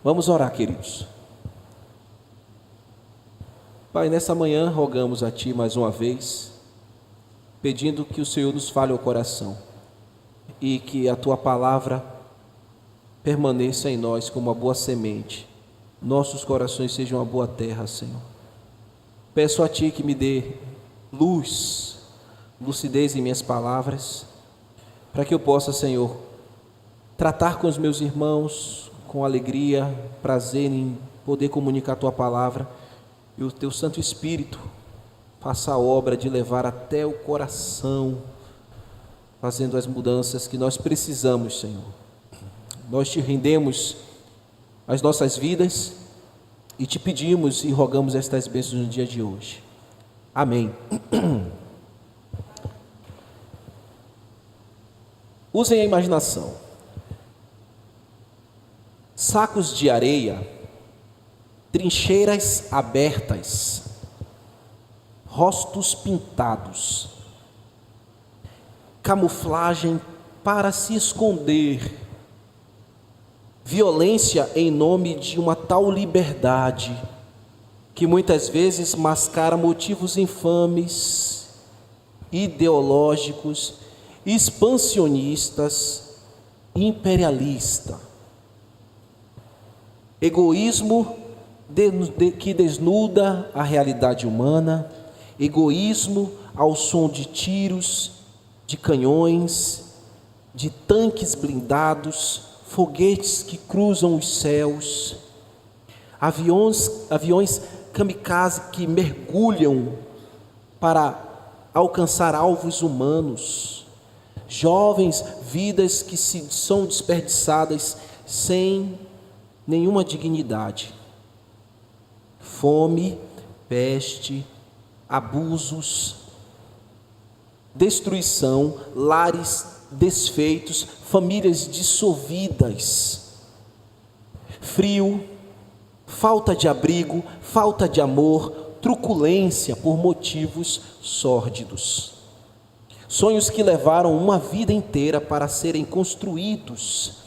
Vamos orar, queridos. Pai, nessa manhã rogamos a Ti mais uma vez, pedindo que o Senhor nos fale ao coração e que a Tua palavra permaneça em nós como uma boa semente, nossos corações sejam uma boa terra, Senhor. Peço a Ti que me dê lucidez em minhas palavras, para que eu possa, Senhor, tratar com os meus irmãos com alegria, prazer em poder comunicar a Tua palavra, e o Teu Santo Espírito faça a obra de levar até o coração, fazendo as mudanças que nós precisamos, Senhor. Nós Te rendemos as nossas vidas e Te pedimos e rogamos estas bênçãos no dia de hoje. Amém. Usem a imaginação. Sacos de areia, trincheiras abertas, rostos pintados, camuflagem para se esconder, violência em nome de uma tal liberdade que muitas vezes mascara motivos infames, ideológicos, expansionistas, imperialista. Egoísmo que desnuda a realidade humana, egoísmo ao som de tiros, de canhões, de tanques blindados, foguetes que cruzam os céus, aviões kamikaze que mergulham para alcançar alvos humanos, jovens vidas que são desperdiçadas sem nenhuma dignidade, fome, peste, abusos, destruição, lares desfeitos, famílias dissolvidas, frio, falta de abrigo, falta de amor, truculência por motivos sórdidos, sonhos que levaram uma vida inteira para serem construídos.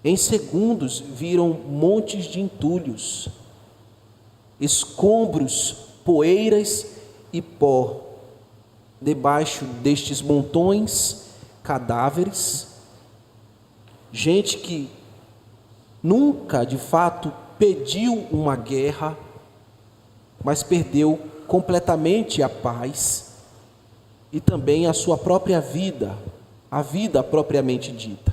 Em segundos viram montes de entulhos, escombros, poeiras e pó. Debaixo destes montões, cadáveres, gente que nunca de fato pediu uma guerra, mas perdeu completamente a paz e também a sua própria vida, a vida propriamente dita.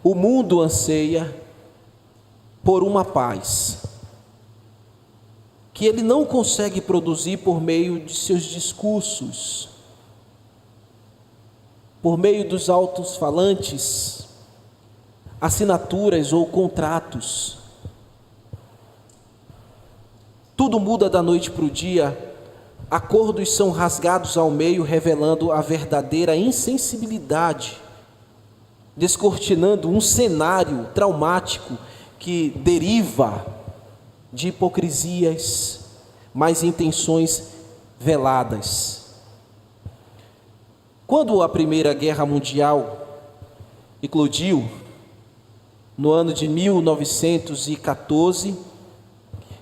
O mundo anseia por uma paz que ele não consegue produzir por meio de seus discursos, por meio dos alto-falantes, assinaturas ou contratos. Tudo muda da noite para o dia, acordos são rasgados ao meio, revelando a verdadeira insensibilidade, descortinando um cenário traumático que deriva de hipocrisias, mas intenções veladas. Quando a Primeira Guerra Mundial eclodiu, no ano de 1914,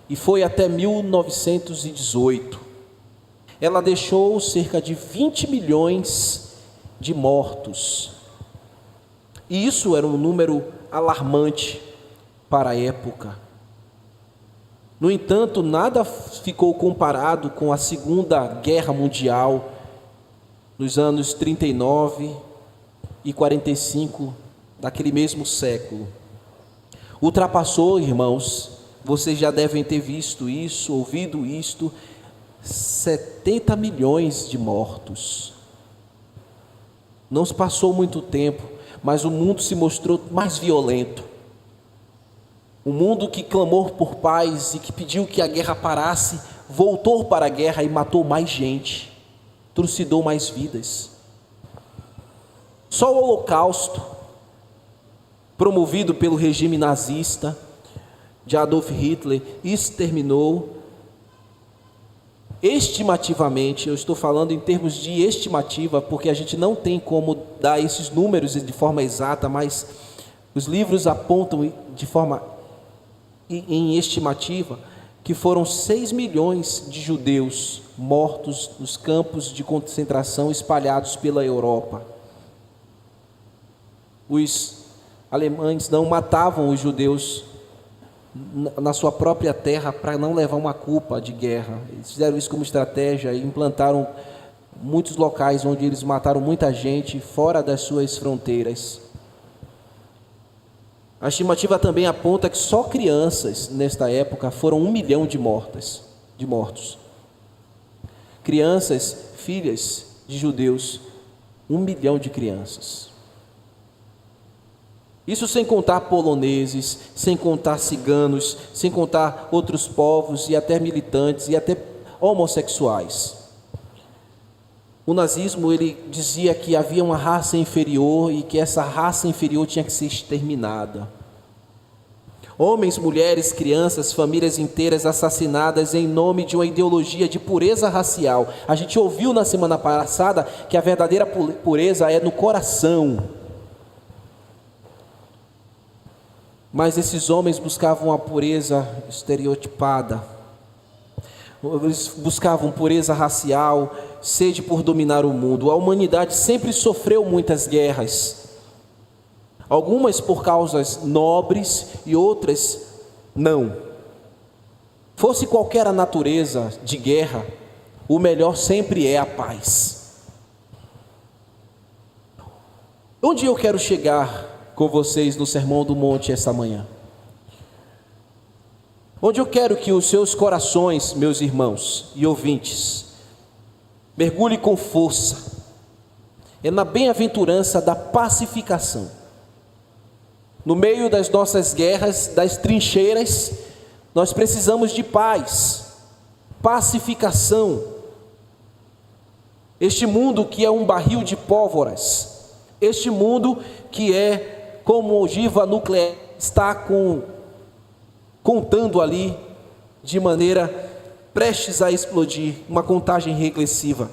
e foi até 1918, ela deixou cerca de 20 milhões de mortos. E isso era um número alarmante para a época. No entanto, nada ficou comparado com a Segunda Guerra Mundial, nos anos 39 e 45 daquele mesmo século. Ultrapassou, irmãos, vocês já devem ter visto isso, ouvido isto, 70 milhões de mortos. Não se passou muito tempo, mas o mundo se mostrou mais violento. O mundo que clamou por paz e que pediu que a guerra parasse, voltou para a guerra e matou mais gente, trucidou mais vidas. Só o Holocausto, promovido pelo regime nazista de Adolf Hitler, exterminou, estimativamente, eu estou falando em termos de estimativa, porque a gente não tem como dar esses números de forma exata, mas Os livros apontam de forma em estimativa que foram 6 milhões de judeus mortos nos campos de concentração espalhados pela Europa. Os alemães não matavam os judeus na sua própria terra para não levar uma culpa de guerra. Eles fizeram isso como estratégia e implantaram muitos locais onde eles mataram muita gente fora das suas fronteiras. A estimativa também aponta que só crianças, nesta época, foram 1 milhão de mortos. Crianças, filhas de judeus, 1 milhão de crianças. Isso sem contar poloneses, sem contar ciganos, sem contar outros povos e até militantes e até homossexuais. O nazismo, ele dizia que havia uma raça inferior e que essa raça inferior tinha que ser exterminada. Homens, mulheres, crianças, famílias inteiras assassinadas em nome de uma ideologia de pureza racial. A gente ouviu na semana passada que a verdadeira pureza é no coração. Mas esses homens buscavam a pureza estereotipada. Eles buscavam pureza racial, sede por dominar o mundo. A humanidade sempre sofreu muitas guerras, algumas por causas nobres e outras não. Fosse qualquer a natureza de guerra, o melhor sempre é a paz. Onde eu quero chegar com vocês no Sermão do Monte esta manhã? Onde eu quero que os seus corações, meus irmãos e ouvintes, mergulhem com força, é na bem-aventurança da pacificação. No meio das nossas guerras, das trincheiras, nós precisamos de paz, pacificação. Este mundo que é um barril de pólvoras, este mundo que é como ogiva nuclear, está contando ali de maneira prestes a explodir, uma contagem regressiva.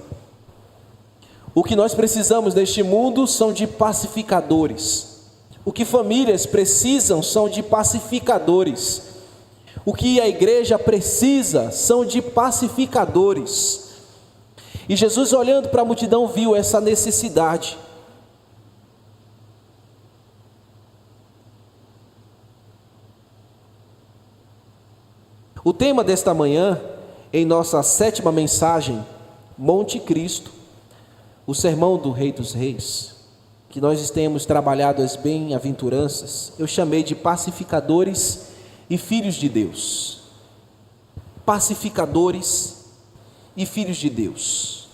O que nós precisamos neste mundo são de pacificadores. O que famílias precisam são de pacificadores. O que a igreja precisa são de pacificadores. E Jesus, olhando para a multidão, viu essa necessidade. O tema desta manhã, em nossa 7ª mensagem, Monte Cristo, o sermão do Rei dos Reis, que nós temos trabalhado as bem-aventuranças, eu chamei de pacificadores e filhos de Deus. Pacificadores e filhos de Deus.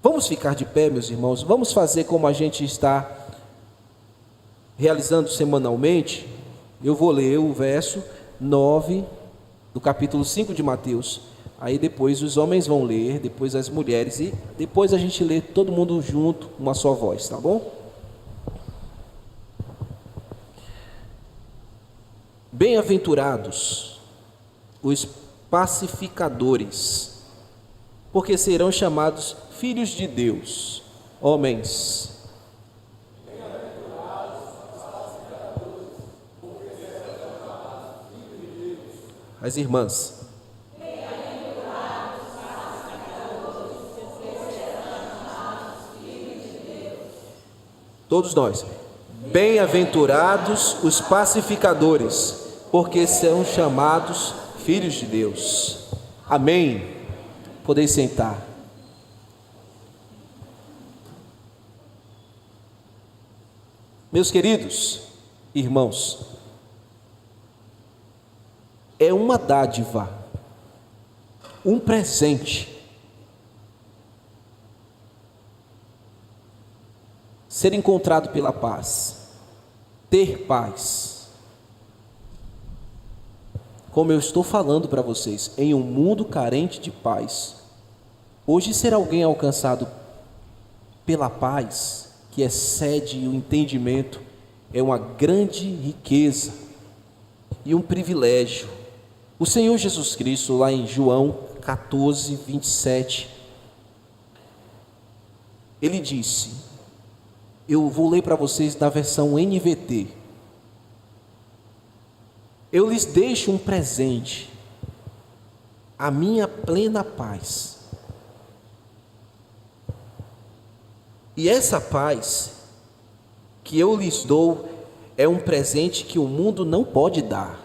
Vamos ficar de pé, meus irmãos, vamos fazer como a gente está realizando semanalmente. Eu vou ler o verso 9 do capítulo 5 de Mateus, aí depois os homens vão ler, depois as mulheres, e depois a gente lê todo mundo junto, uma só voz, tá bom? Bem-aventurados os pacificadores, porque serão chamados filhos de Deus. Homens. As irmãs. Todos nós. Bem-aventurados os pacificadores, porque são chamados filhos de Deus. Amém. Podeis sentar. Meus queridos irmãos, é uma dádiva, um presente, ser encontrado pela paz, ter paz. Como eu estou falando para vocês, em um mundo carente de paz, hoje ser alguém alcançado pela paz, que excede o entendimento, é uma grande riqueza e um privilégio. O Senhor Jesus Cristo, lá em João 14, 27, Ele disse, eu vou ler para vocês na versão NVT, eu lhes deixo um presente, a minha plena paz. E essa paz que eu lhes dou é um presente que o mundo não pode dar.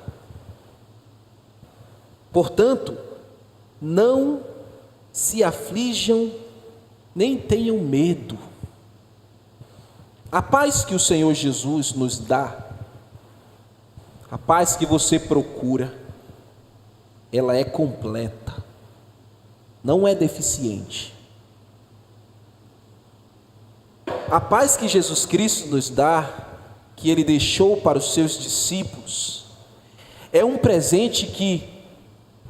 Portanto, não se aflijam, nem tenham medo. A paz que o Senhor Jesus nos dá, a paz que você procura, ela é completa, não é deficiente. A paz que Jesus Cristo nos dá, que Ele deixou para os seus discípulos, é um presente que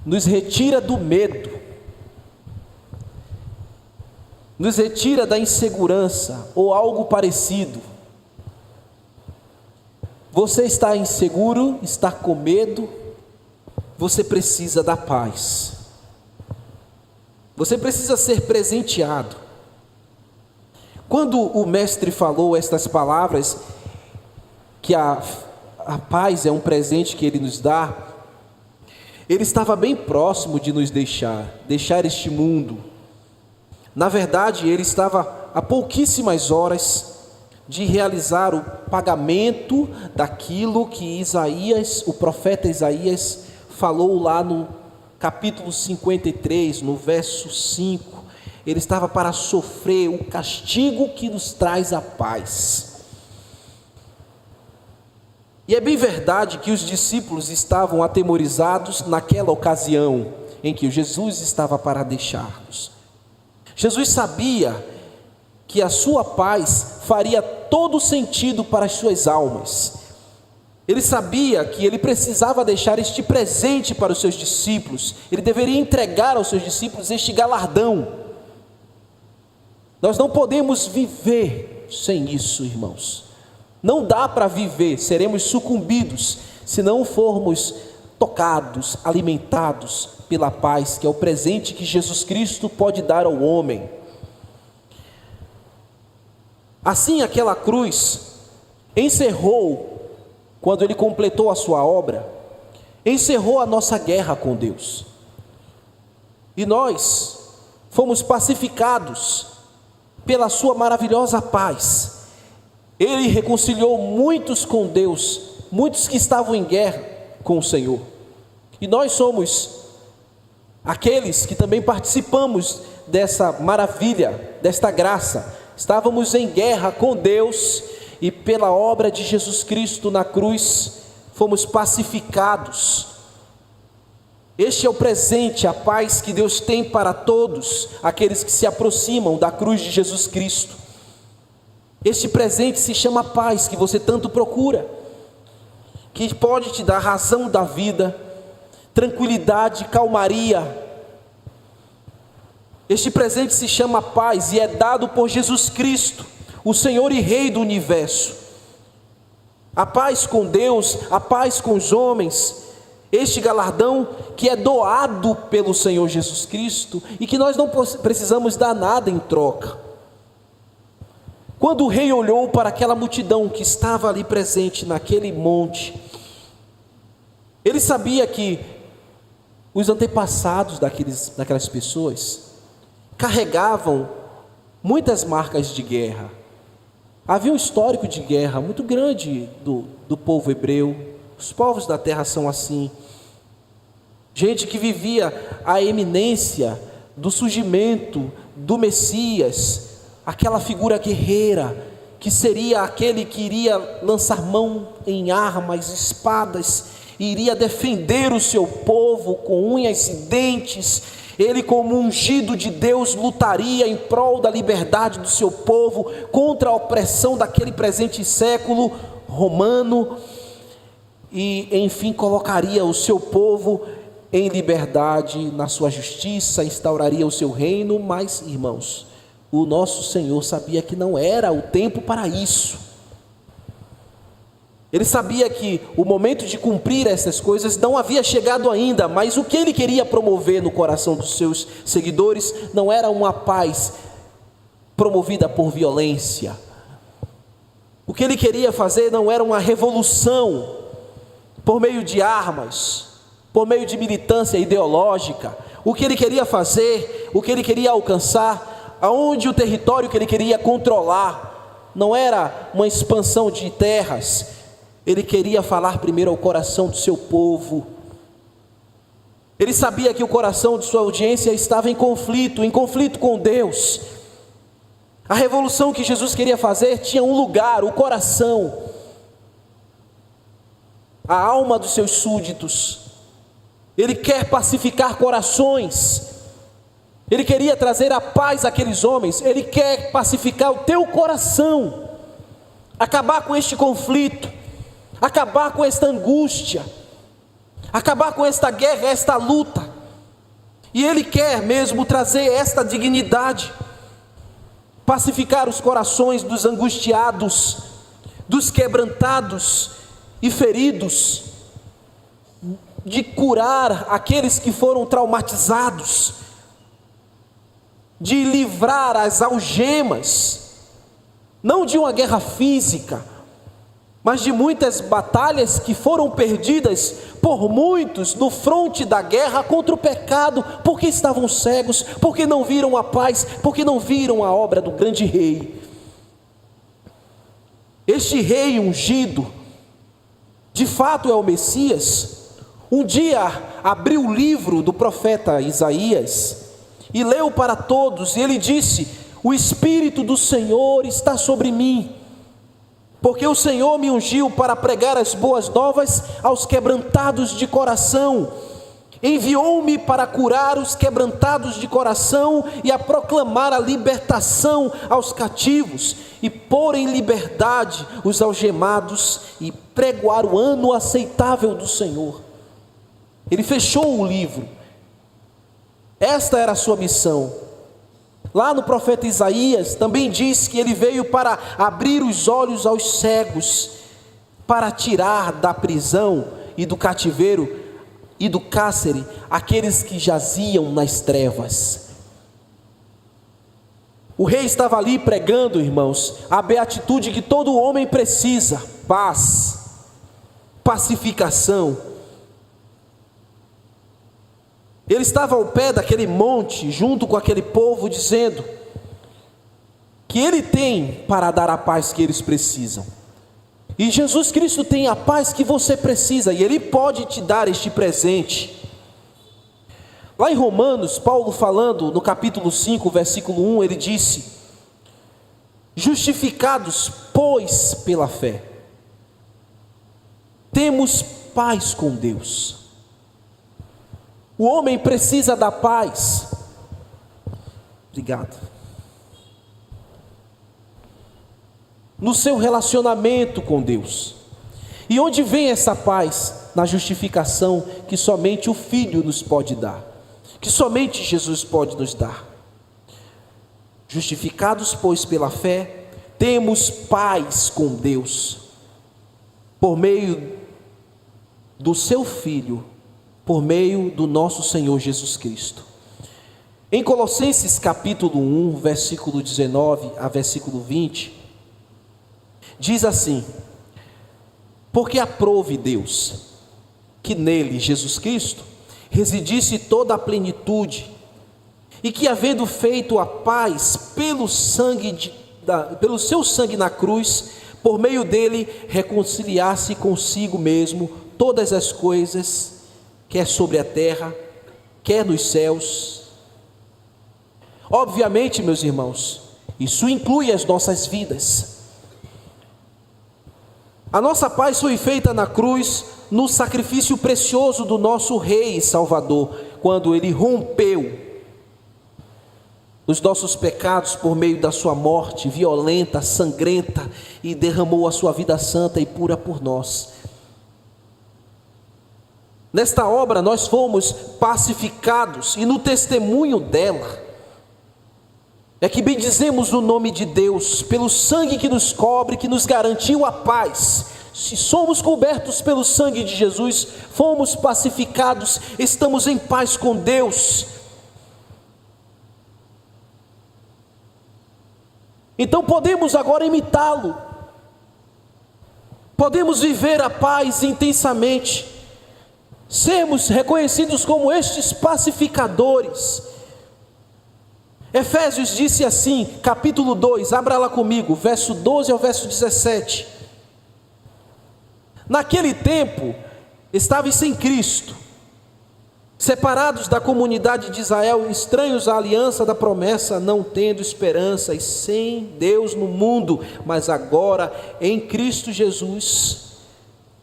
nos retira do medo, nos retira da insegurança ou algo parecido. Você está inseguro, está com medo, você precisa da paz. Você precisa ser presenteado. Quando o mestre falou estas palavras, que a paz é um presente que ele nos dá, ele estava bem próximo de nos deixar este mundo. Na verdade, ele estava a pouquíssimas horas de realizar o pagamento daquilo que Isaías, o profeta Isaías, falou lá no capítulo 53, no verso 5. Ele estava para sofrer o castigo que nos traz a paz. E é bem verdade que os discípulos estavam atemorizados naquela ocasião em que Jesus estava para deixar-nos. Jesus sabia que a sua paz faria todo sentido para as suas almas. Ele sabia que ele precisava deixar este presente para os seus discípulos. Ele deveria entregar aos seus discípulos este galardão. Nós não podemos viver sem isso, irmãos. Não dá para viver, seremos sucumbidos se não formos tocados, alimentados pela paz, que é o presente que Jesus Cristo pode dar ao homem. Assim, aquela cruz encerrou, quando ele completou a sua obra, encerrou a nossa guerra com Deus. E nós fomos pacificados pela sua maravilhosa paz. Ele reconciliou muitos com Deus, muitos que estavam em guerra com o Senhor. E nós somos aqueles que também participamos dessa maravilha, desta graça. Estávamos em guerra com Deus e pela obra de Jesus Cristo na cruz, fomos pacificados. Este é o presente, a paz que Deus tem para todos aqueles que se aproximam da cruz de Jesus Cristo. Este presente se chama paz, que você tanto procura, que pode te dar razão da vida, tranquilidade, calmaria. Este presente se chama paz e é dado por Jesus Cristo, o Senhor e Rei do universo. A paz com Deus, a paz com os homens, este galardão que é doado pelo Senhor Jesus Cristo e que nós não precisamos dar nada em troca. Quando o rei olhou para aquela multidão que estava ali presente naquele monte, ele sabia que os antepassados daquelas pessoas carregavam muitas marcas de guerra. Havia um histórico de guerra muito grande do povo hebreu. Os povos da terra são assim. Gente que vivia a eminência do surgimento do Messias, aquela figura guerreira, que seria aquele que iria lançar mão em armas, espadas, iria defender o seu povo com unhas e dentes. Ele, como ungido de Deus, lutaria em prol da liberdade do seu povo, contra a opressão daquele presente século romano, e enfim colocaria o seu povo em liberdade, na sua justiça, instauraria o seu reino. Mas, irmãos, o nosso Senhor sabia que não era o tempo para isso. Ele sabia que o momento de cumprir essas coisas não havia chegado ainda, mas o que ele queria promover no coração dos seus seguidores não era uma paz promovida por violência. O que ele queria fazer não era uma revolução por meio de armas, por meio de militância ideológica, o que ele queria fazer, o que ele queria alcançar, aonde o território que ele queria controlar, não era uma expansão de terras. Ele queria falar primeiro ao coração do seu povo. Ele sabia que o coração de sua audiência estava em conflito com Deus. A revolução que Jesus queria fazer tinha um lugar, o coração, a alma dos seus súditos. Ele quer pacificar corações. Ele queria trazer a paz àqueles homens. Ele quer pacificar o teu coração, acabar com este conflito, acabar com esta angústia, acabar com esta guerra, esta luta. E Ele quer mesmo trazer esta dignidade, pacificar os corações dos angustiados, dos quebrantados e feridos, de curar aqueles que foram traumatizados, de livrar as algemas, não de uma guerra física, mas de muitas batalhas que foram perdidas por muitos no fronte da guerra contra o pecado, porque estavam cegos, porque não viram a paz, porque não viram a obra do grande rei. Este rei ungido, de fato é o Messias. Um dia abriu o livro do profeta Isaías e leu para todos, e ele disse: o Espírito do Senhor está sobre mim, porque o Senhor me ungiu para pregar as boas novas aos quebrantados de coração, enviou-me para curar os quebrantados de coração e a proclamar a libertação aos cativos, e pôr em liberdade os algemados, e pregoar o ano aceitável do Senhor. Ele fechou o livro. Esta era a sua missão. Lá no profeta Isaías também diz que ele veio para abrir os olhos aos cegos, para tirar da prisão e do cativeiro e do cárcere aqueles que jaziam nas trevas. O rei estava ali pregando, irmãos, a beatitude que todo homem precisa: paz, pacificação. Ele estava ao pé daquele monte, junto com aquele povo, dizendo que Ele tem para dar a paz que eles precisam. E Jesus Cristo tem a paz que você precisa, e Ele pode te dar este presente. Lá em Romanos, Paulo falando no capítulo 5, versículo 1, ele disse: justificados, pois, pela fé, temos paz com Deus. O homem precisa da paz. Obrigado. No seu relacionamento com Deus. E onde vem essa paz? Na justificação que somente o Filho nos pode dar, que somente Jesus pode nos dar. Justificados, pois, pela fé, temos paz com Deus, por meio do seu Filho, por meio do nosso Senhor Jesus Cristo. Em Colossenses capítulo 1, versículo 19 a versículo 20, diz assim: porque aprouve Deus que nele, Jesus Cristo, residisse toda a plenitude, e que, havendo feito a paz pelo seu sangue na cruz, por meio dele reconciliasse consigo mesmo todas as coisas, quer sobre a terra, quer nos céus. Obviamente, meus irmãos, isso inclui as nossas vidas. A nossa paz foi feita na cruz, no sacrifício precioso do nosso Rei e Salvador, quando Ele rompeu os nossos pecados por meio da sua morte violenta, sangrenta, e derramou a sua vida santa e pura por nós. Nesta obra nós fomos pacificados, e no testemunho dela é que bendizemos o nome de Deus, pelo sangue que nos cobre, que nos garantiu a paz. Se somos cobertos pelo sangue de Jesus, fomos pacificados, estamos em paz com Deus. Então podemos agora imitá-lo, podemos viver a paz intensamente, sermos reconhecidos como estes pacificadores. Efésios disse assim, capítulo 2, abra lá comigo, verso 12 ao verso 17. Naquele tempo, estáveis sem Cristo, separados da comunidade de Israel, estranhos à aliança da promessa, não tendo esperança e sem Deus no mundo, mas agora em Cristo Jesus,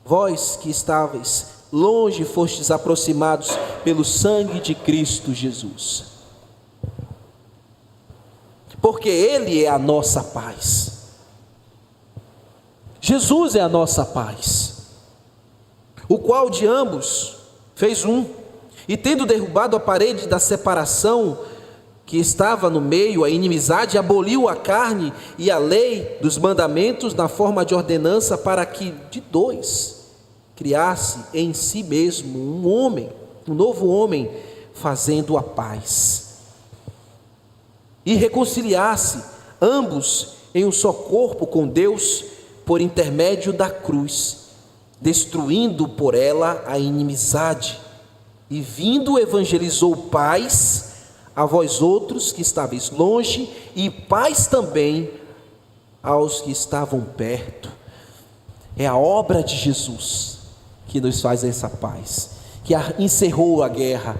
vós que estáveis longe fostes aproximados pelo sangue de Cristo Jesus. Porque Ele é a nossa paz. Jesus é a nossa paz, o qual de ambos fez um, e tendo derrubado a parede da separação que estava no meio, a inimizade, aboliu a carne e a lei dos mandamentos na forma de ordenança, para que de dois criasse em si mesmo um homem, um novo homem, fazendo a paz, e reconciliasse ambos em um só corpo com Deus, por intermédio da cruz, destruindo por ela a inimizade, e vindo evangelizou paz a vós outros que estáveis longe, e paz também aos que estavam perto. É a obra de Jesus que nos faz essa paz, que encerrou a guerra,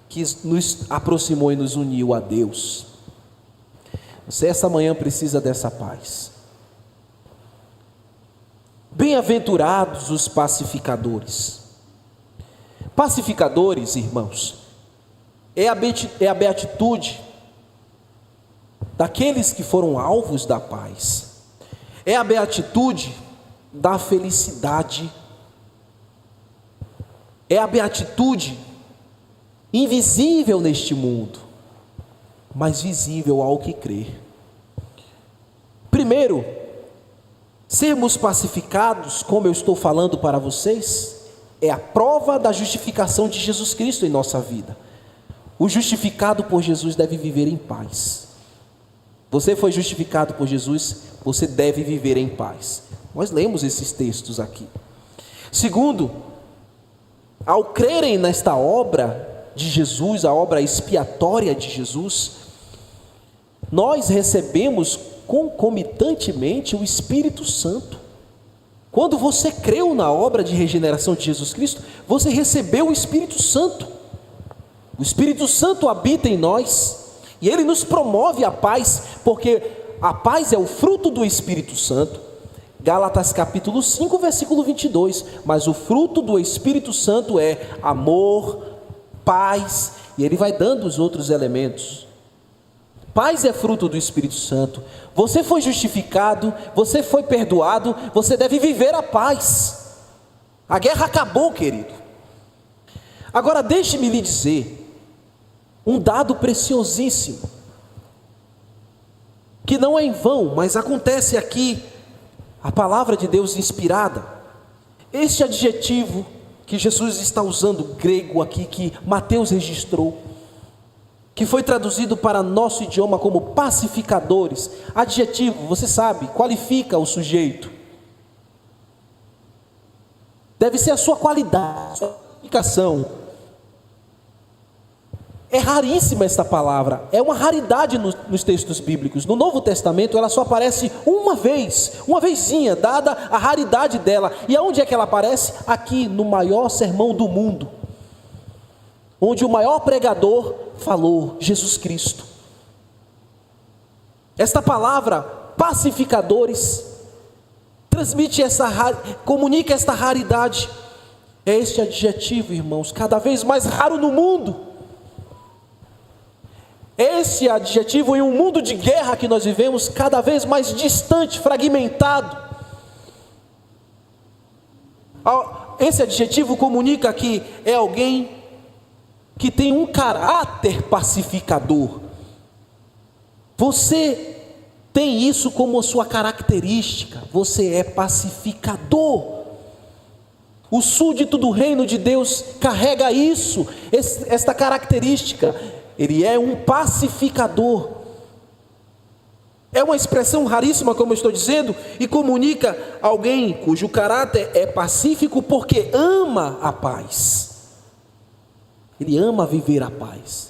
que nos aproximou e nos uniu a Deus. Você essa manhã precisa dessa paz. Bem-aventurados os pacificadores. Pacificadores, irmãos, é a beatitude daqueles que foram alvos da paz, é a beatitude da felicidade, é a beatitude invisível neste mundo, mas visível ao que crer. Primeiro, sermos pacificados, como eu estou falando para vocês, é a prova da justificação de Jesus Cristo em nossa vida. O justificado por Jesus deve viver em paz. Você foi justificado por Jesus, você deve viver em paz. Nós lemos esses textos aqui. Segundo, ao crerem nesta obra de Jesus, a obra expiatória de Jesus, nós recebemos concomitantemente o Espírito Santo. Quando você creu na obra de regeneração de Jesus Cristo, você recebeu o Espírito Santo. O Espírito Santo habita em nós e ele nos promove a paz, porque a paz é o fruto do Espírito Santo. Gálatas capítulo 5, versículo 22. Mas o fruto do Espírito Santo é amor, paz, e ele vai dando os outros elementos. Paz é fruto do Espírito Santo. Você foi justificado, você foi perdoado, você deve viver a paz. A guerra acabou, querido. Agora deixe-me lhe dizer um dado preciosíssimo, que não é em vão, mas acontece aqui, a palavra de Deus inspirada. Este adjetivo que Jesus está usando, grego aqui, que Mateus registrou, que foi traduzido para nosso idioma como pacificadores. Adjetivo, você sabe, qualifica o sujeito. Deve ser a sua qualidade, a sua qualificação. É raríssima esta palavra, é uma raridade nos textos bíblicos. No Novo Testamento ela só aparece uma vezinha, dada a raridade dela. E aonde é que ela aparece? Aqui, no maior sermão do mundo, onde o maior pregador falou, Jesus Cristo. Esta palavra, pacificadores, comunica esta raridade. É este adjetivo, irmãos, cada vez mais raro no mundo. Esse adjetivo em um mundo de guerra que nós vivemos, cada vez mais distante, fragmentado. Esse adjetivo comunica que é alguém que tem um caráter pacificador. Você tem isso como a sua característica, você é pacificador. O súdito do reino de Deus carrega isso, esta característica. Ele é um pacificador. É uma expressão raríssima, como eu estou dizendo, e comunica alguém cujo caráter é pacífico porque ama a paz. Ele ama viver a paz.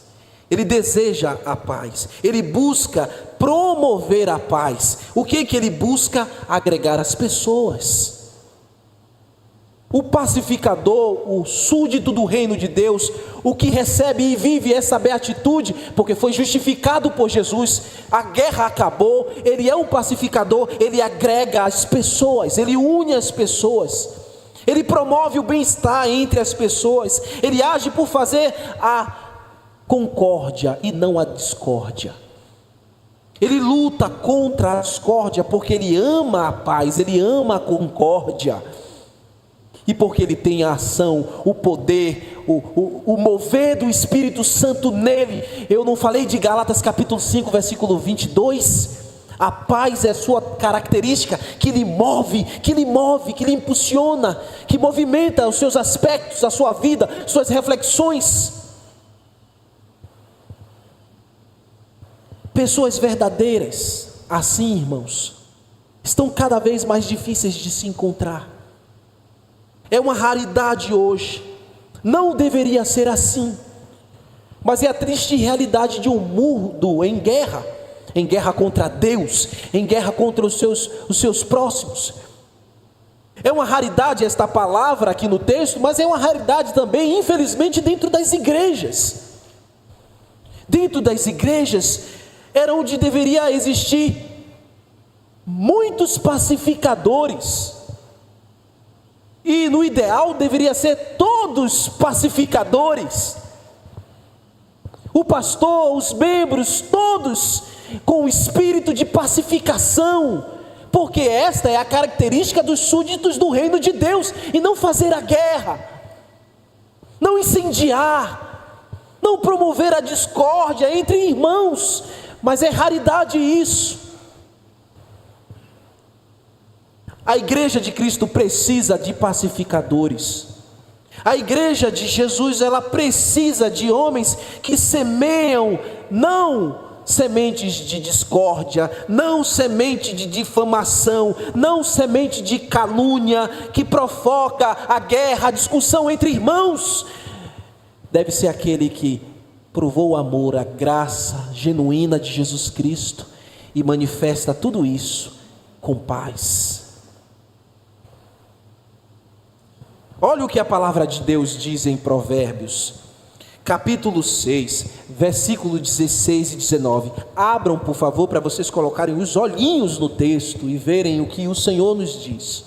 Ele deseja a paz. Ele busca promover a paz. O que ele busca? Agregar as pessoas. O pacificador, o súdito do reino de Deus, o que recebe e vive essa beatitude, porque foi justificado por Jesus, a guerra acabou, ele é um pacificador, ele agrega as pessoas, ele une as pessoas, ele promove o bem-estar entre as pessoas, ele age por fazer a concórdia e não a discórdia. Ele luta contra a discórdia porque ele ama a paz, ele ama a concórdia. E porque ele tem a ação, o poder, o mover do Espírito Santo nele. Eu não falei de Gálatas capítulo 5, versículo 22? A paz é sua característica que lhe move, que lhe impulsiona, que movimenta os seus aspectos, a sua vida, suas reflexões. Pessoas verdadeiras, assim, irmãos, estão cada vez mais difíceis de se encontrar. É uma raridade hoje, não deveria ser assim, mas é a triste realidade de um mundo em guerra contra Deus, em guerra contra os seus próximos. É uma raridade esta palavra aqui no texto, mas é uma raridade também, infelizmente, dentro das igrejas. Dentro das igrejas era onde deveria existir muitos pacificadores. E no ideal deveria ser todos pacificadores. O pastor, os membros, todos com o espírito de pacificação, porque esta é a característica dos súditos do reino de Deus, e não fazer a guerra, não incendiar, não promover a discórdia entre irmãos, mas é raridade isso. A igreja de Cristo precisa de pacificadores. A igreja de Jesus, ela precisa de homens que semeiam não sementes de discórdia, não semente de difamação, não semente de calúnia, que provoca a guerra, a discussão entre irmãos. Deve ser aquele que provou o amor, a graça genuína de Jesus Cristo e manifesta tudo isso com paz. Olha o que a palavra de Deus diz em Provérbios, capítulo 6, versículo 16 e 19. Abram, por favor, para vocês colocarem os olhinhos no texto e verem o que o Senhor nos diz.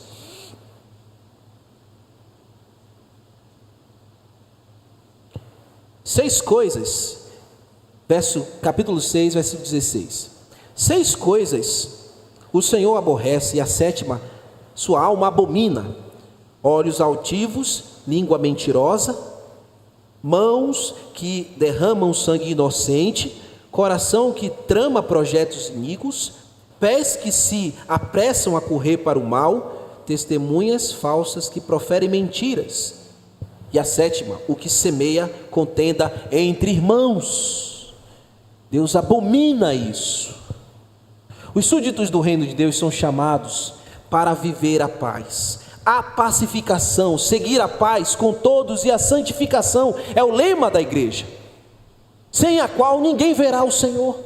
Seis coisas, capítulo 6, versículo 16. 6 coisas o Senhor aborrece, e a sétima sua alma abomina: olhos altivos, língua mentirosa, mãos que derramam sangue inocente, coração que trama projetos iníquos, pés que se apressam a correr para o mal, testemunhas falsas que proferem mentiras. E a sétima, o que semeia contenda entre irmãos. Deus abomina isso. Os súditos do reino de Deus são chamados para viver a paz, a pacificação, seguir a paz com todos e a santificação é o lema da igreja, sem a qual ninguém verá o Senhor.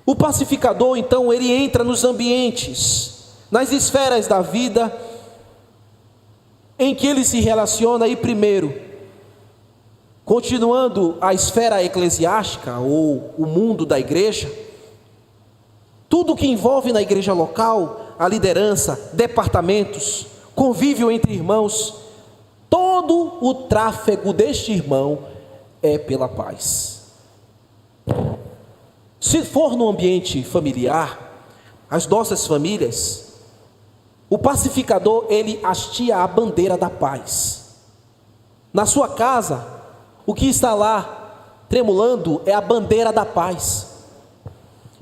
O pacificador, então, ele entra nos ambientes, nas esferas da vida em que ele se relaciona. E primeiro, continuando a esfera eclesiástica ou o mundo da igreja, tudo que envolve na igreja local, a liderança, departamentos, convívio entre irmãos, todo o tráfego deste irmão é pela paz. Se for no ambiente familiar, as nossas famílias, o pacificador, ele hastia a bandeira da paz. Na sua casa, o que está lá tremulando é a bandeira da paz.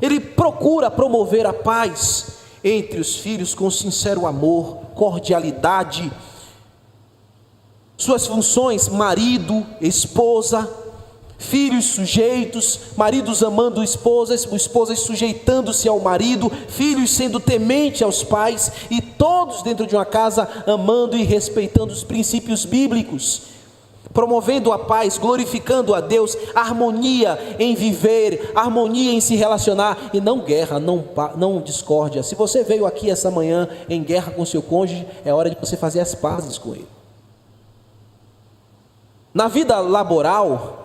Ele procura promover a paz entre os filhos com sincero amor, cordialidade. Suas funções: marido, esposa, Filhos sujeitos, maridos amando esposas sujeitando-se ao marido, filhos sendo tementes aos pais, e todos dentro de uma casa amando e respeitando os princípios bíblicos, promovendo a paz, glorificando a Deus, harmonia em viver, harmonia em se relacionar, e não guerra, não discórdia. Se você veio aqui essa manhã em guerra com seu cônjuge, é hora de você fazer as pazes com ele. Na vida laboral,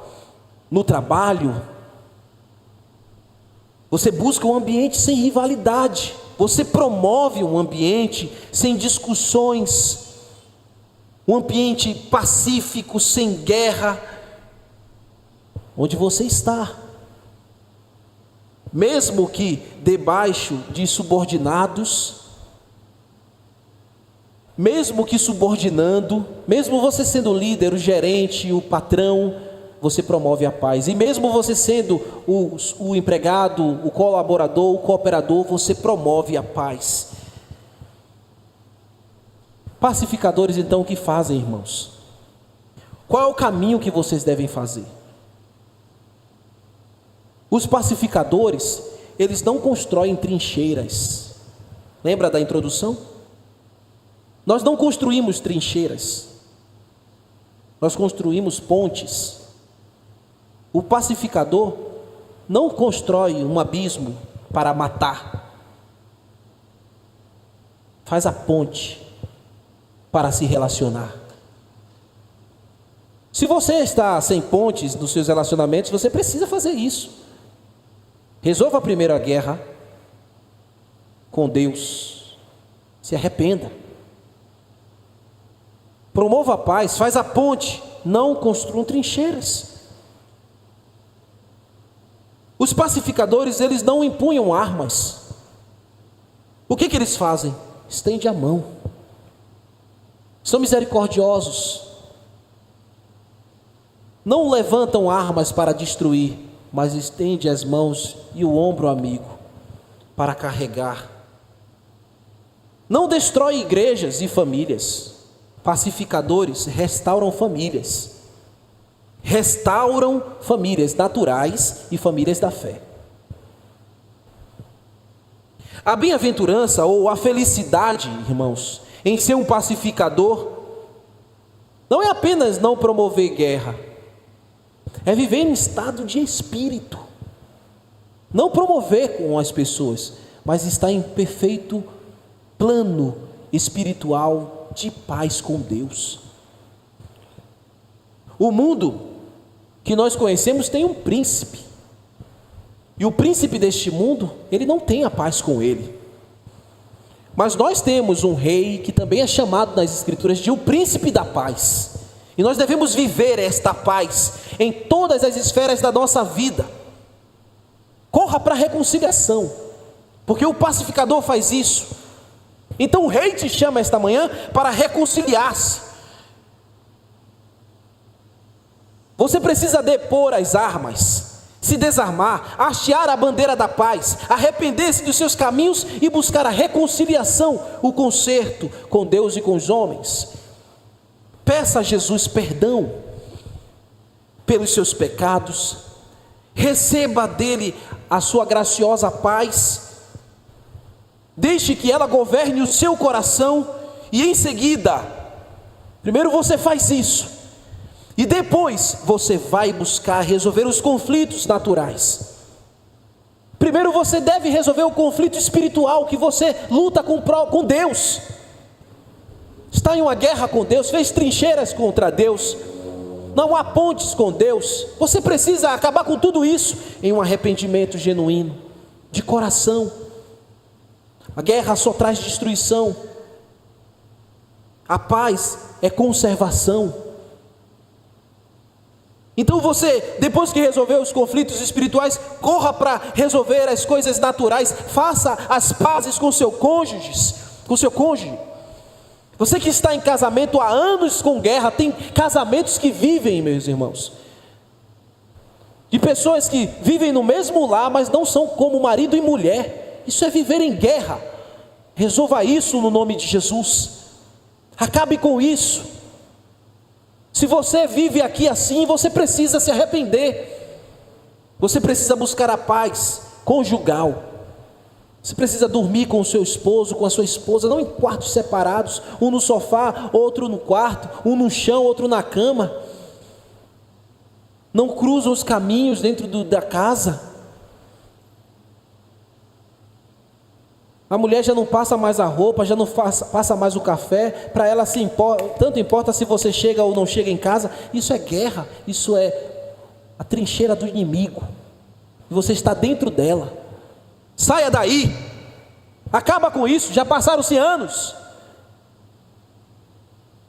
no trabalho, você busca um ambiente sem rivalidade, você promove um ambiente sem discussões, um ambiente pacífico, sem guerra, onde você está. Mesmo que debaixo de subordinados, mesmo que subordinando, mesmo você sendo o líder, o gerente, o patrão, você promove a paz. E mesmo você sendo o empregado, o colaborador, o cooperador, você promove a paz. Pacificadores, então, o que fazem, irmãos? Qual é o caminho que vocês devem fazer? Os pacificadores, eles não constroem trincheiras. Lembra da introdução? Nós não construímos trincheiras, nós construímos pontes. O pacificador não constrói um abismo para matar, faz a ponte para se relacionar. Se você está sem pontes nos seus relacionamentos, você precisa fazer isso. Resolva primeiro a guerra com Deus, se arrependa, promova a paz, faz a ponte, não construam trincheiras. Os pacificadores, eles não empunham armas. O que eles fazem? Estende a mão. São misericordiosos. Não levantam armas para destruir, mas estende as mãos e o ombro amigo para carregar. Não destrói igrejas e famílias. Pacificadores restauram famílias. Restauram famílias naturais e famílias da fé. A bem-aventurança ou a felicidade, irmãos, em ser um pacificador, não é apenas não promover guerra, é viver em estado de espírito, não promover com as pessoas, mas estar em perfeito plano espiritual de paz com Deus. O mundo que nós conhecemos tem um príncipe, e o príncipe deste mundo, ele não tem a paz com ele. Mas nós temos um rei que também é chamado nas escrituras de o príncipe da paz, e nós devemos viver esta paz em todas as esferas da nossa vida. Corra para a reconciliação, porque o pacificador faz isso. Então o rei te chama esta manhã para reconciliar-se. Você precisa depor as armas, se desarmar, hastear a bandeira da paz, arrepender-se dos seus caminhos e buscar a reconciliação, o conserto com Deus e com os homens. Peça a Jesus perdão pelos seus pecados, receba dele a sua graciosa paz, deixe que ela governe o seu coração, e em seguida, primeiro você faz isso, e depois você vai buscar resolver os conflitos naturais. Primeiro você deve resolver o conflito espiritual, que você luta com Deus. Está em uma guerra com Deus, fez trincheiras contra Deus, não há pontes com Deus. Você precisa acabar com tudo isso em um arrependimento genuíno, de coração. A guerra só traz destruição, a paz é conservação. Então você, depois que resolver os conflitos espirituais, corra para resolver as coisas naturais, faça as pazes com seu cônjuge. Você que está em casamento há anos com guerra, tem casamentos que vivem, meus irmãos, de pessoas que vivem no mesmo lar, mas não são como marido e mulher. Isso é viver em guerra. Resolva isso no nome de Jesus, acabe com isso. Se você vive aqui assim, você precisa se arrepender. Você precisa buscar a paz conjugal. Você precisa dormir com o seu esposo, com a sua esposa, não em quartos separados, um no sofá, outro no quarto, um no chão, outro na cama. Não cruzam os caminhos dentro da casa. A mulher já não passa mais a roupa, já não passa mais o café. Para ela tanto importa se você chega ou não chega em casa. Isso é guerra, isso é a trincheira do inimigo. E você está dentro dela. Saia daí, acaba com isso. Já passaram-se anos.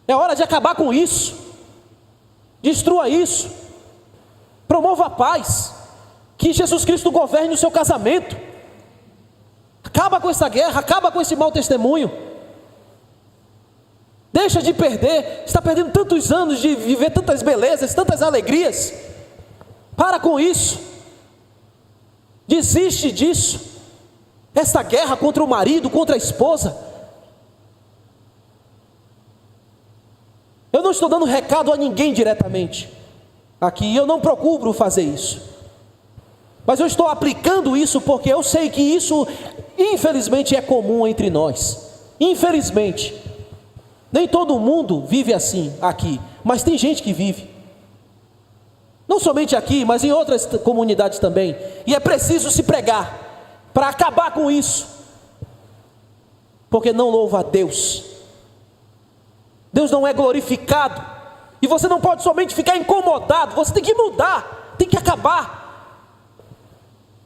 É hora de acabar com isso. Destrua isso. Promova a paz. Que Jesus Cristo governe o seu casamento. Acaba com essa guerra, acaba com esse mau testemunho. Deixa de perder. Está perdendo tantos anos de viver tantas belezas, tantas alegrias. Para com isso. Desiste disso. Essa guerra contra o marido, contra a esposa. Eu não estou dando recado a ninguém diretamente aqui, eu não procuro fazer isso, mas eu estou aplicando isso porque eu sei que isso, infelizmente, é comum entre nós. Infelizmente, nem todo mundo vive assim aqui, mas tem gente que vive, não somente aqui, mas em outras comunidades também, e é preciso se pregar para acabar com isso, porque não louva a Deus. Deus não é glorificado, e você não pode somente ficar incomodado, você tem que mudar, tem que acabar.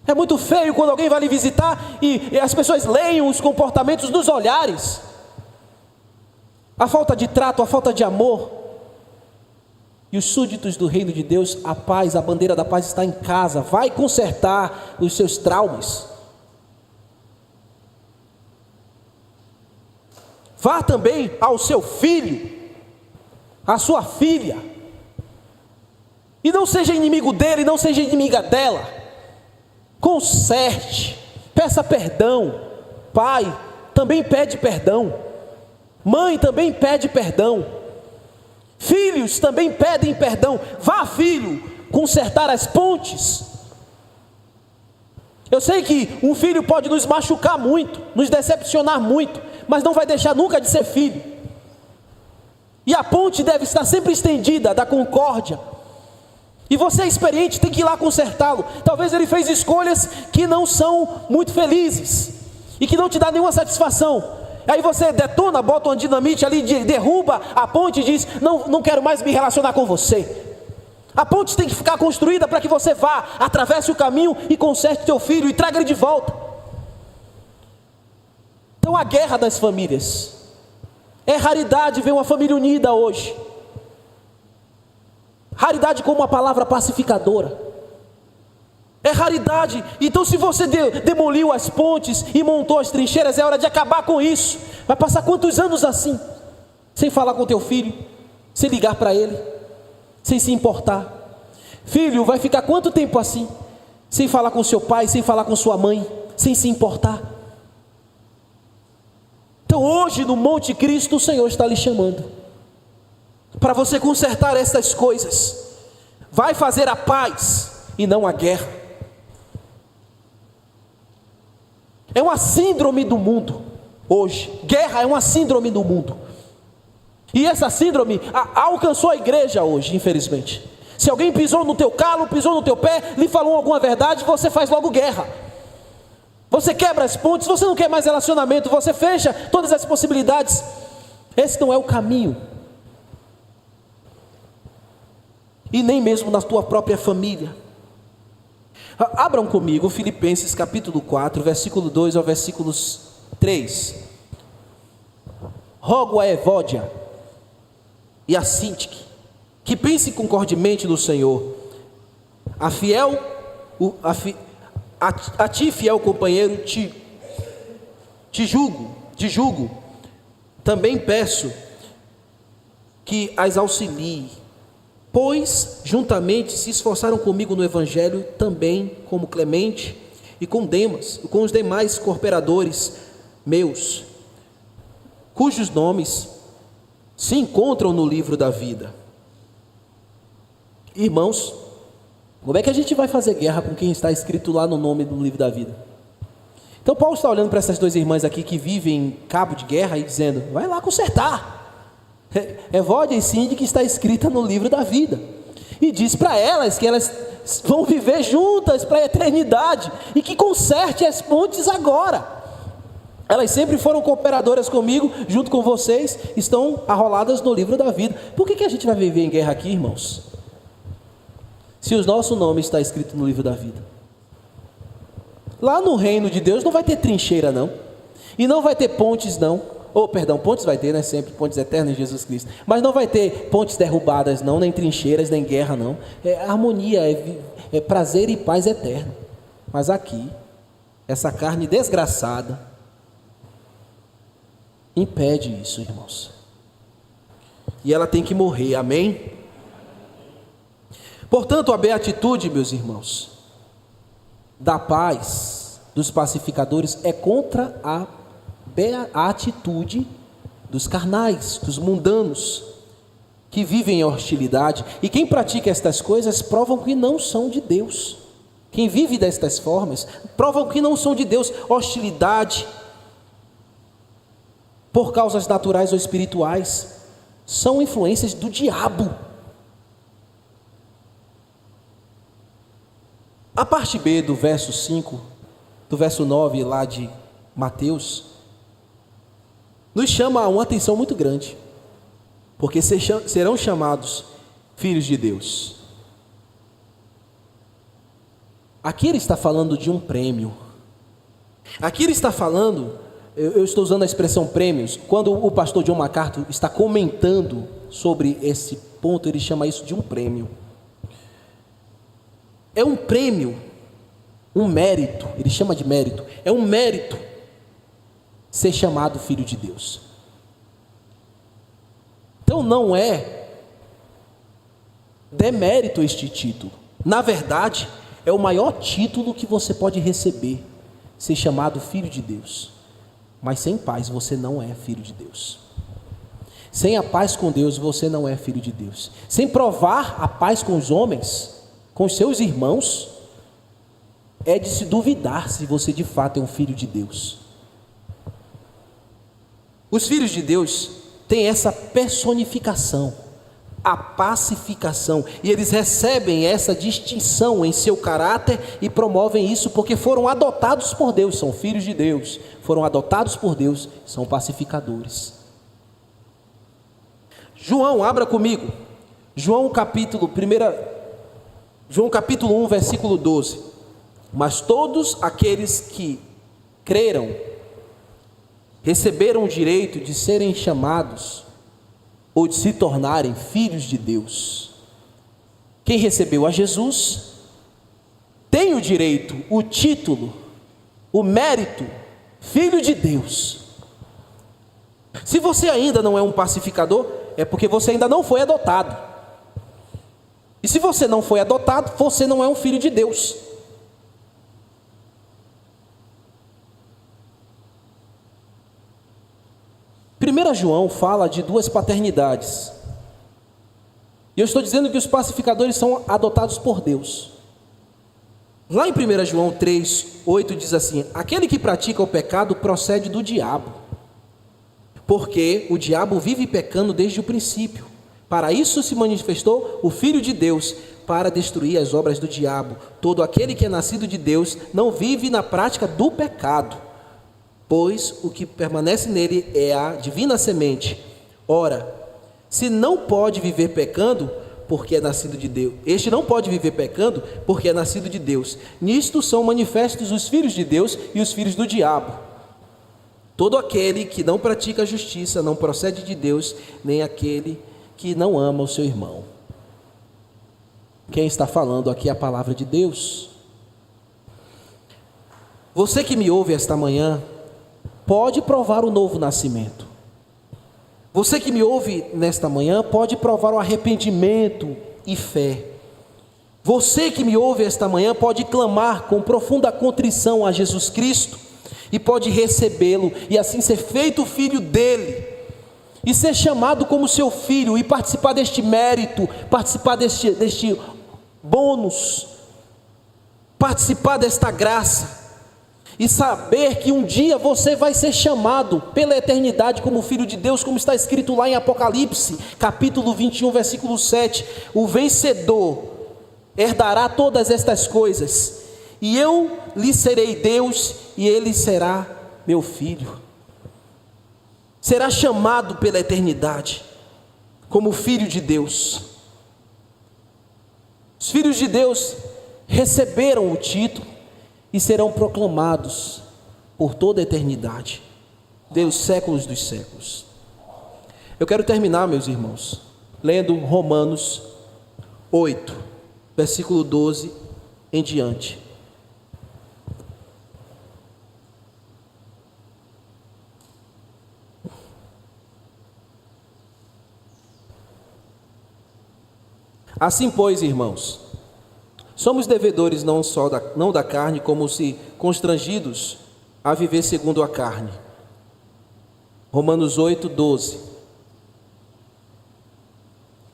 É muito feio quando alguém vai lhe visitar e as pessoas leem os comportamentos nos olhares, a falta de trato, a falta de amor. E os súditos do reino de Deus, a paz, a bandeira da paz está em casa. Vai consertar os seus traumas. Vá também ao seu filho, à sua filha, e não seja inimigo dele, não seja inimiga dela. Conserte, peça perdão. Pai também pede perdão, mãe também pede perdão, filhos também pedem perdão. Vá, filho, consertar as pontes. Eu sei que um filho pode nos machucar muito, nos decepcionar muito, mas não vai deixar nunca de ser filho. E a ponte deve estar sempre estendida, da concórdia. E você é experiente, tem que ir lá consertá-lo. Talvez ele fez escolhas que não são muito felizes e que não te dá nenhuma satisfação. Aí você detona, bota uma dinamite ali, derruba a ponte e diz: não quero mais me relacionar com você. A ponte tem que ficar construída para que você vá, atravesse o caminho e conserte teu filho e traga ele de volta. Então, a guerra das famílias. É raridade ver uma família unida hoje. Raridade como uma palavra pacificadora. É raridade. Então, se você demoliu as pontes e montou as trincheiras, é hora de acabar com isso. Vai passar quantos anos assim? Sem falar com teu filho, sem ligar para ele, sem se importar. Filho, vai ficar quanto tempo assim? Sem falar com seu pai, sem falar com sua mãe, sem se importar. Então hoje no Monte Cristo o Senhor está lhe chamando para você consertar essas coisas. Vai fazer a paz e não a guerra. É uma síndrome do mundo hoje. Guerra é uma síndrome do mundo. E essa síndrome alcançou a igreja hoje, infelizmente. Se alguém pisou no teu calo, pisou no teu pé, lhe falou alguma verdade, você faz logo guerra. Você quebra as pontes, você não quer mais relacionamento, você fecha todas as possibilidades. Esse não é o caminho. E nem mesmo na tua própria família. Abram comigo Filipenses capítulo 4, versículo 2 ao versículo 3. Rogo a Evódia e a Sintique que pensem concordemente no Senhor. A ti, fiel companheiro, te julgo. Também peço que as auxilie, pois juntamente se esforçaram comigo no Evangelho, também como Clemente e com Demas, e com os demais cooperadores meus, cujos nomes se encontram no livro da vida. Irmãos, Como é que a gente vai fazer guerra com quem está escrito lá no nome do livro da vida? Então Paulo está olhando para essas duas irmãs aqui que vivem em cabo de guerra e dizendo: vai lá consertar. Evódia e Síndica que está escrita no livro da vida. E diz para elas que elas vão viver juntas para a eternidade e que conserte as pontes agora. Elas sempre foram cooperadoras comigo, junto com vocês, estão arroladas no livro da vida. Por que a gente vai viver em guerra aqui, irmãos? Se o nosso nome está escrito no livro da vida. Lá no reino de Deus não vai ter trincheira não, e não vai ter pontes não, pontes vai ter, né, sempre, pontes eternas em Jesus Cristo, mas não vai ter pontes derrubadas não, nem trincheiras, nem guerra não, é harmonia, é prazer e paz eterno. Mas aqui, essa carne desgraçada, impede isso, irmãos, e ela tem que morrer, amém? Portanto, a beatitude, meus irmãos, da paz dos pacificadores é contra a atitude dos carnais, dos mundanos, que vivem em hostilidade. E quem pratica estas coisas provam que não são de Deus. Quem vive destas formas provam que não são de Deus. Hostilidade por causas naturais ou espirituais são influências do diabo. A parte B do verso 5, do verso 9 lá de Mateus, nos chama a uma atenção muito grande, porque serão chamados filhos de Deus. Aqui ele está falando de um prêmio. Aqui ele está falando, eu estou usando a expressão prêmios, quando o pastor John MacArthur está comentando sobre esse ponto, ele chama isso de um prêmio. É um prêmio, um mérito, ele chama de mérito, é um mérito ser chamado filho de Deus. Então não é demérito este título, na verdade é o maior título que você pode receber, ser chamado filho de Deus. Mas sem paz você não é filho de Deus. Sem a paz com Deus você não é filho de Deus. Sem provar a paz com os homens, com os seus irmãos, é de se duvidar se você de fato é um filho de Deus. Os filhos de Deus têm essa personificação, a pacificação, e eles recebem essa distinção em seu caráter e promovem isso porque foram adotados por Deus, são filhos de Deus, foram adotados por Deus, são pacificadores. João, abra comigo, João capítulo 1, versículo 12. Mas todos aqueles que creram, receberam o direito de serem chamados ou de se tornarem filhos de Deus. Quem recebeu a Jesus tem o direito, o título, o mérito, filho de Deus. Se você ainda não é um pacificador, é porque você ainda não foi adotado. E se você não foi adotado, você não é um filho de Deus. Primeiro João fala de duas paternidades. E eu estou dizendo que os pacificadores são adotados por Deus. Lá em 1 João 3:8 diz assim: aquele que pratica o pecado procede do diabo, porque o diabo vive pecando desde o princípio. Para isso se manifestou o Filho de Deus, para destruir as obras do diabo. Todo aquele que é nascido de Deus não vive na prática do pecado, pois o que permanece nele é a divina semente. Ora, se não pode viver pecando, porque é nascido de Deus, este não pode viver pecando, porque é nascido de Deus. Nisto são manifestos os filhos de Deus e os filhos do diabo. Todo aquele que não pratica a justiça não procede de Deus, nem aquele que não ama o seu irmão. Quem está falando aqui é a palavra de Deus. Você que me ouve esta manhã, pode provar o novo nascimento. Você que me ouve nesta manhã, pode provar o arrependimento e fé. Você que me ouve esta manhã, pode clamar com profunda contrição a Jesus Cristo, e pode recebê-lo, e assim ser feito filho dele, e ser chamado como seu filho, e participar deste mérito, participar deste bônus, participar desta graça e saber que um dia você vai ser chamado pela eternidade como filho de Deus, como está escrito lá em Apocalipse, capítulo 21, versículo 7, o vencedor herdará todas estas coisas, e eu lhe serei Deus, e ele será meu filho. Será chamado pela eternidade como filho de Deus. Os filhos de Deus receberam o título e serão proclamados por toda a eternidade, dos séculos dos séculos. Eu quero terminar, meus irmãos, lendo Romanos 8, versículo 12 em diante. Assim, pois, irmãos, somos devedores não da carne, como se constrangidos a viver segundo a carne. Romanos 8, 12.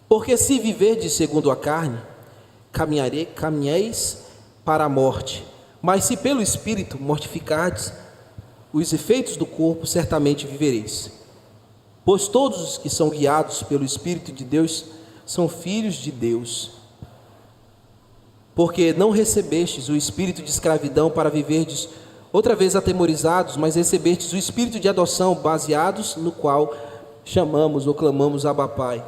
Porque se viverdes segundo a carne, caminheis para a morte, mas se pelo Espírito mortificardes os efeitos do corpo, certamente vivereis. Pois todos os que são guiados pelo Espírito de Deus são filhos de Deus. Porque não recebestes o espírito de escravidão para viverdes outra vez atemorizados, mas recebestes o espírito de adoção, baseados no qual chamamos ou clamamos Abba Pai.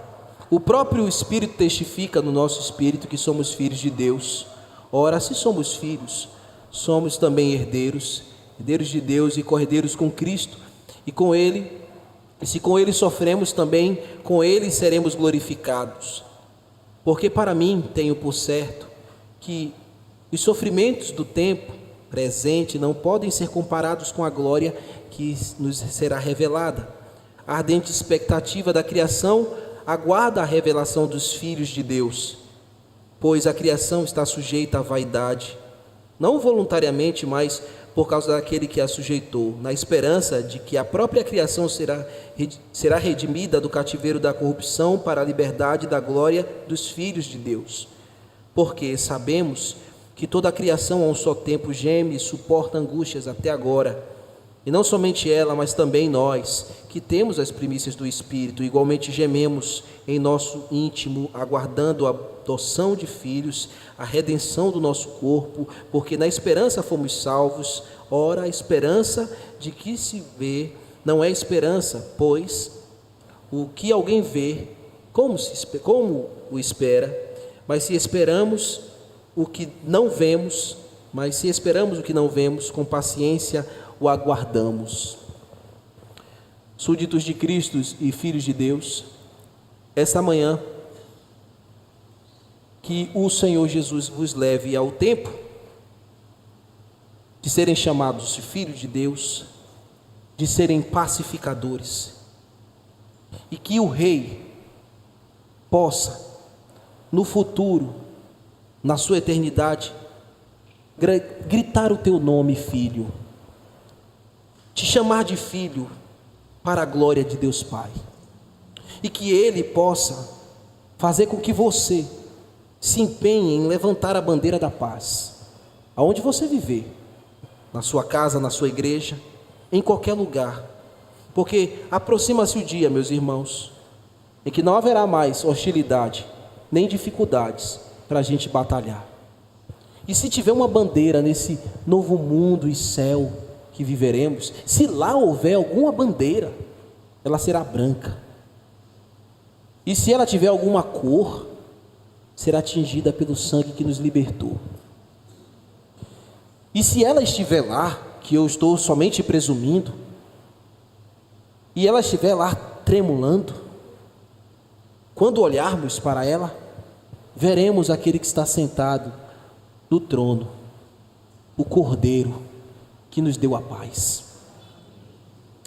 O próprio Espírito testifica no nosso espírito que somos filhos de Deus. Ora, se somos filhos, somos também herdeiros, herdeiros de Deus e co-herdeiros com Cristo, e com Ele, e se com Ele sofremos, também com Ele seremos glorificados. Porque para mim tenho por certo que os sofrimentos do tempo presente não podem ser comparados com a glória que nos será revelada. A ardente expectativa da criação aguarda a revelação dos filhos de Deus, pois a criação está sujeita à vaidade, não voluntariamente, mas por causa daquele que a sujeitou, na esperança de que a própria criação será redimida do cativeiro da corrupção para a liberdade da glória dos filhos de Deus. Porque sabemos que toda a criação a um só tempo geme e suporta angústias até agora. E não somente ela, mas também nós, que temos as primícias do Espírito, igualmente gememos em nosso íntimo, aguardando a adoção de filhos, a redenção do nosso corpo, porque na esperança fomos salvos. Ora, a esperança de que se vê não é esperança, pois o que alguém vê, como o espera? Mas se esperamos o que não vemos, com paciência o aguardamos. Súditos de Cristo e filhos de Deus, esta manhã, que o Senhor Jesus vos leve ao tempo de serem chamados de filhos de Deus, de serem pacificadores, e que o Rei possa, no futuro, na sua eternidade, gritar o teu nome, filho, te chamar de filho para a glória de Deus Pai, e que Ele possa fazer com que você se empenhe em levantar a bandeira da paz, aonde você viver, na sua casa, na sua igreja, em qualquer lugar, porque aproxima-se o dia, meus irmãos, em que não haverá mais hostilidade, nem dificuldades para a gente batalhar. E se tiver uma bandeira nesse novo mundo e céu que viveremos, se lá houver alguma bandeira, ela será branca. E se ela tiver alguma cor, será tingida pelo sangue que nos libertou. E se ela estiver lá, que eu estou somente presumindo, e ela estiver lá tremulando, quando olharmos para ela, veremos aquele que está sentado no trono, o Cordeiro que nos deu a paz.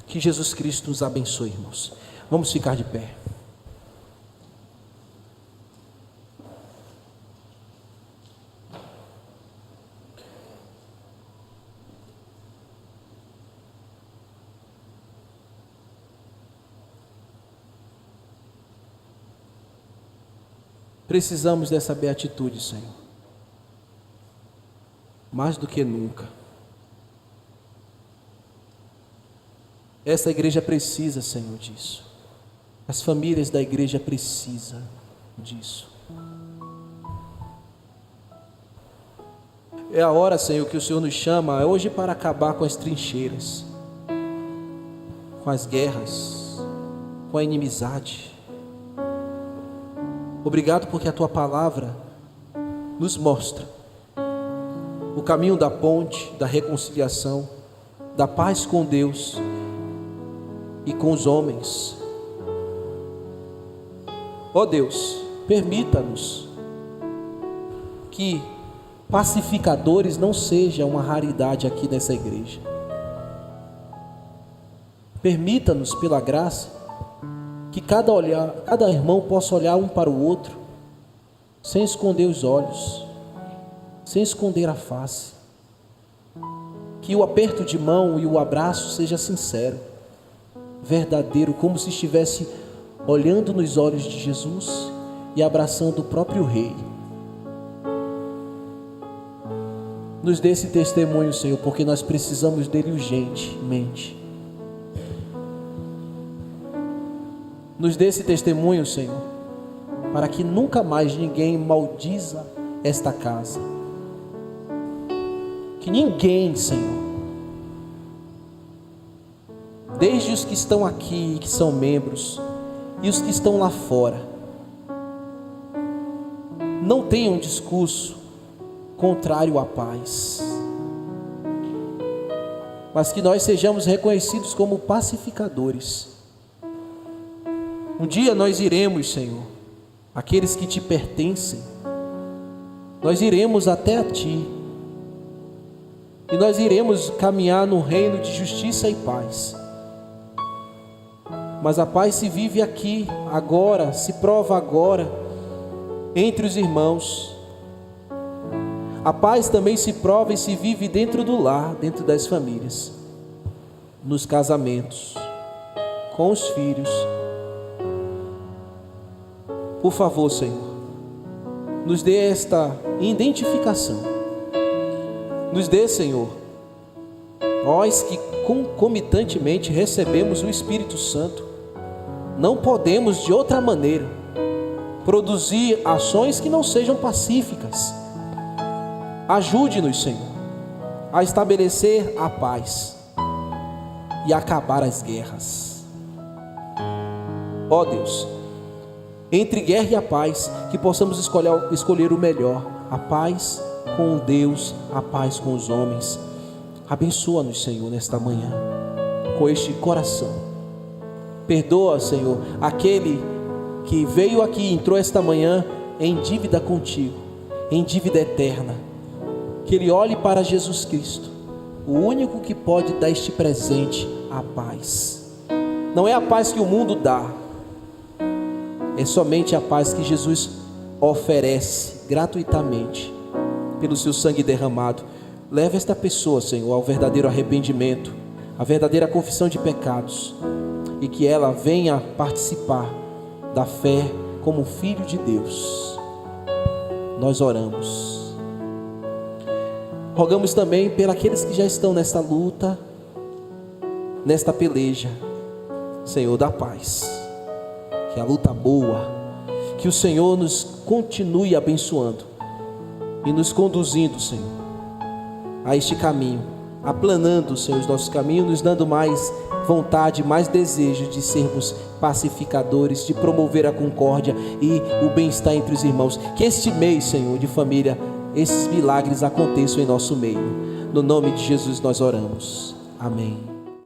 Que Jesus Cristo nos abençoe, irmãos. Vamos ficar de pé. Precisamos dessa beatitude, Senhor. mais do que nunca. Essa igreja precisa, Senhor, disso. As famílias da igreja precisam disso. É a hora, Senhor, que o Senhor nos chama hoje para acabar com as trincheiras, com as guerras, com a inimizade. Obrigado porque a Tua palavra nos mostra o caminho da ponte, da reconciliação, da paz com Deus e com os homens. Ó Deus, permita-nos que pacificadores não seja uma raridade aqui nessa igreja. Permita-nos, pela graça, que cada irmão possa olhar um para o outro, sem esconder os olhos, sem esconder a face. Que o aperto de mão e o abraço seja sincero, verdadeiro, como se estivesse olhando nos olhos de Jesus e abraçando o próprio Rei. Nos dê esse testemunho, Senhor, porque nós precisamos dele urgentemente. Nos dê esse testemunho, Senhor, para que nunca mais ninguém maldiza esta casa. Que ninguém, Senhor, desde os que estão aqui, que são membros, e os que estão lá fora, não tenham um discurso contrário à paz, mas que nós sejamos reconhecidos como pacificadores. Um dia nós iremos, Senhor, aqueles que te pertencem, nós iremos até a Ti, e nós iremos caminhar no reino de justiça e paz. Mas a paz se vive aqui, agora, se prova agora, entre os irmãos. A paz também se prova e se vive dentro do lar, dentro das famílias, nos casamentos, com os filhos. Por favor, Senhor, nos dê esta identificação. Nos dê, Senhor, nós que concomitantemente recebemos o Espírito Santo, não podemos de outra maneira produzir ações que não sejam pacíficas. Ajude-nos, Senhor, a estabelecer a paz e acabar as guerras. Ó Deus, entre guerra e a paz, que possamos escolher o melhor, a paz com Deus, a paz com os homens. Abençoa-nos, Senhor, nesta manhã, com este coração. Perdoa, Senhor, aquele que veio aqui, entrou esta manhã em dívida contigo, em dívida eterna. Que ele olhe para Jesus Cristo, o único que pode dar este presente, a paz. Não é a paz que o mundo dá, é somente a paz que Jesus oferece gratuitamente, pelo seu sangue derramado. Leva esta pessoa, Senhor, ao verdadeiro arrependimento, à verdadeira confissão de pecados, e que ela venha participar da fé como filho de Deus. Nós oramos. Rogamos também por aqueles que já estão nesta luta, nesta peleja. Senhor, dá paz, que a luta boa, que o Senhor nos continue abençoando e nos conduzindo, Senhor, a este caminho, aplanando, Senhor, os nossos caminhos, nos dando mais vontade, mais desejo de sermos pacificadores, de promover a concórdia e o bem-estar entre os irmãos. Que este mês, Senhor, de família, esses milagres aconteçam em nosso meio. No nome de Jesus nós oramos. Amém.